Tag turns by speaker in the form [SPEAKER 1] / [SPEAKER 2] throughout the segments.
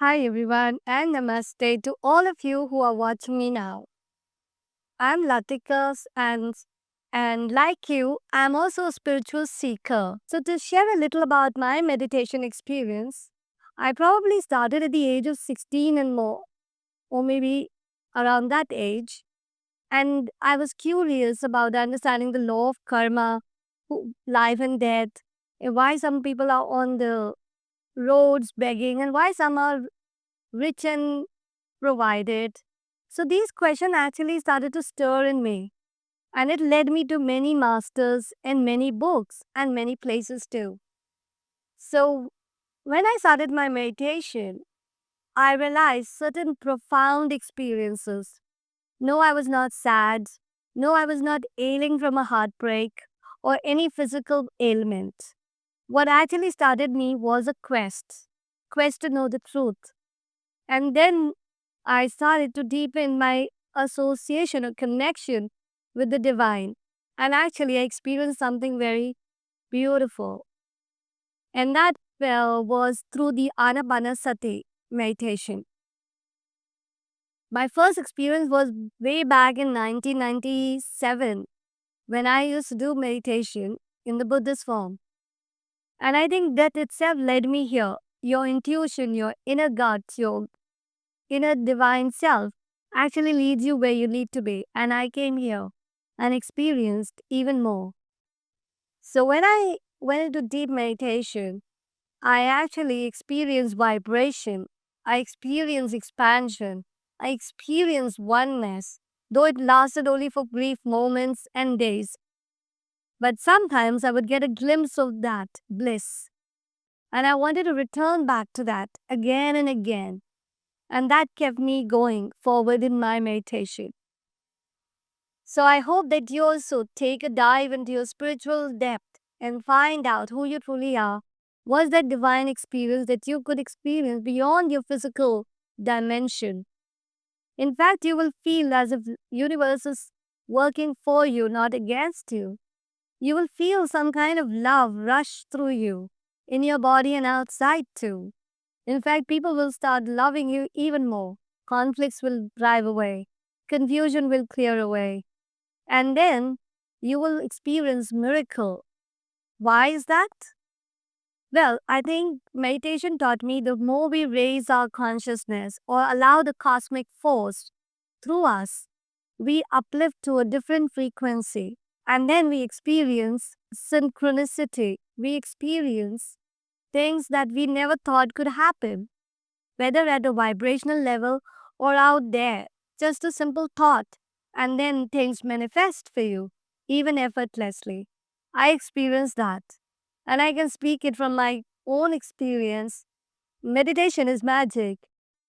[SPEAKER 1] Hi everyone and namaste to all of you who are watching me now. I'm Latikas and like you, I'm also a spiritual seeker. So to share a little about my meditation experience, I probably started at the age of 16 and more, or maybe around that age, and I was curious about understanding the law of karma, life and death, and why some people are on the roads begging and why some are rich and provided. So these questions actually started to stir in me, and it led me to many masters and many books and many places too. So when I started my meditation, I realized certain profound experiences. No, I was not sad. No, I was not ailing from a heartbreak or any physical ailment. What actually started me was a quest to know the truth. And then I started to deepen my association or connection with the divine. And actually, I experienced something very beautiful. And that was through the Anapanasati meditation. My first experience was way back in 1997 when I used to do meditation in the Buddhist form. And I think that itself led me here. Your intuition, your inner gut, your inner divine self actually leads you where you need to be. And I came here and experienced even more. So when I went into deep meditation, I actually experienced vibration. I experienced expansion. I experienced oneness, though it lasted only for brief moments and days. But sometimes I would get a glimpse of that bliss. And I wanted to return back to that again and again. And that kept me going forward in my meditation. So I hope that you also take a dive into your spiritual depth and find out who you truly are. Was that divine experience that you could experience beyond your physical dimension? In fact, you will feel as if universe is working for you, not against you. You will feel some kind of love rush through you, in your body and outside too. In fact, people will start loving you even more. Conflicts will drive away. Confusion will clear away. And then you will experience miracle. Why is that? Well, I think meditation taught me the more we raise our consciousness or allow the cosmic force through us, we uplift to a different frequency. And then we experience synchronicity. We experience things that we never thought could happen, whether at a vibrational level or out there. Just a simple thought, and then things manifest for you, even effortlessly. I experienced that, and I can speak it from my own experience. Meditation is magic,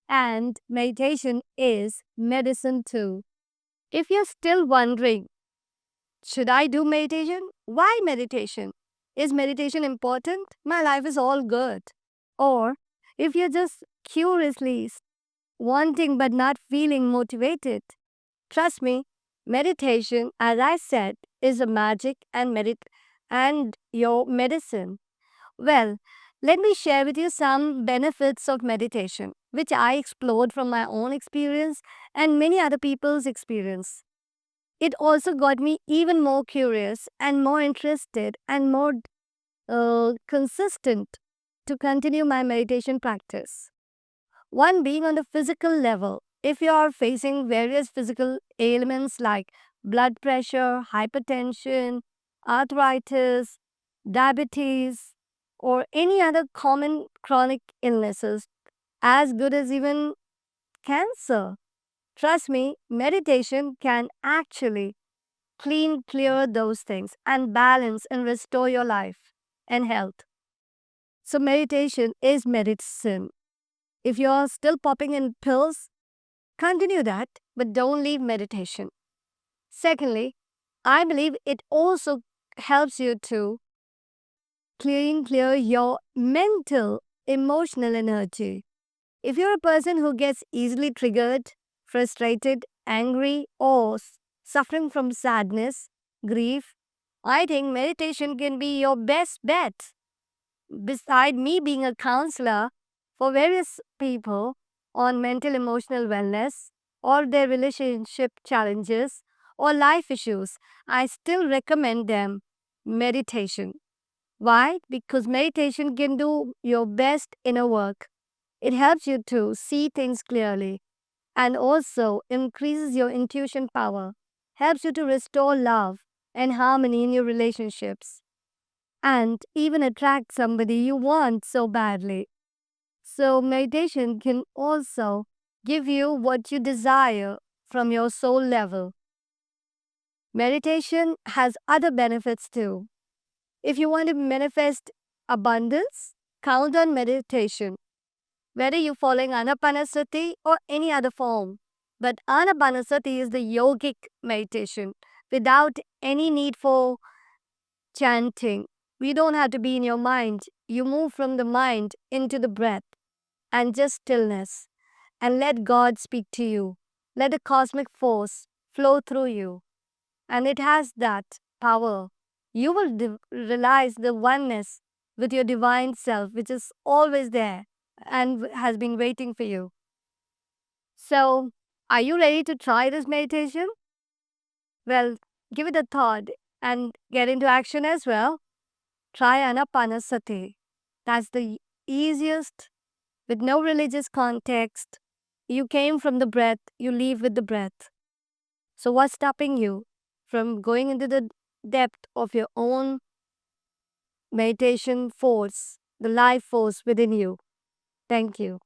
[SPEAKER 1] and meditation is medicine too. If you're still wondering, should I do meditation? Why meditation? Is meditation important? My life is all good. Or if you're just curiously wanting but not feeling motivated, trust me, meditation, as I said, is a magic and your medicine. Well, let me share with you some benefits of meditation, which I explored from my own experience and many other people's experience. It also got me even more curious and more interested and more consistent to continue my meditation practice. One being on the physical level, if you are facing various physical ailments like blood pressure, hypertension, arthritis, diabetes, or any other common chronic illnesses, as good as even cancer, trust me, meditation can actually clear those things and balance and restore your life and health. So, meditation is medicine. If you're still popping in pills, continue that, but don't leave meditation. Secondly, I believe it also helps you to clear your mental, emotional energy. If you're a person who gets easily triggered, frustrated, angry, or suffering from sadness, grief, I think meditation can be your best bet. Beside me being a counselor For various people on mental emotional wellness or their relationship challenges or life issues, I still recommend them meditation. Why? Because meditation can do your best inner work. It helps you to see things clearly and also increases your intuition power, helps you to restore love and harmony in your relationships, and even attract somebody you want so badly. So, meditation can also give you what you desire from your soul level. Meditation has other benefits too. If you want to manifest abundance, count on meditation, whether you're following Anapanasati or any other form. But Anapanasati is the yogic meditation without any need for chanting. You don't have to be in your mind. You move from the mind into the breath and just stillness and let God speak to you. Let the cosmic force flow through you. And it has that power. You will realize the oneness with your divine self, which is always there and has been waiting for you. So, are you ready to try this meditation? Well, give it a thought and get into action as well. Try Anapanasati. That's the easiest with no religious context. You came from the breath, you leave with the breath. So, what's stopping you from going into the depth of your own meditation force, the life force within you? Thank you.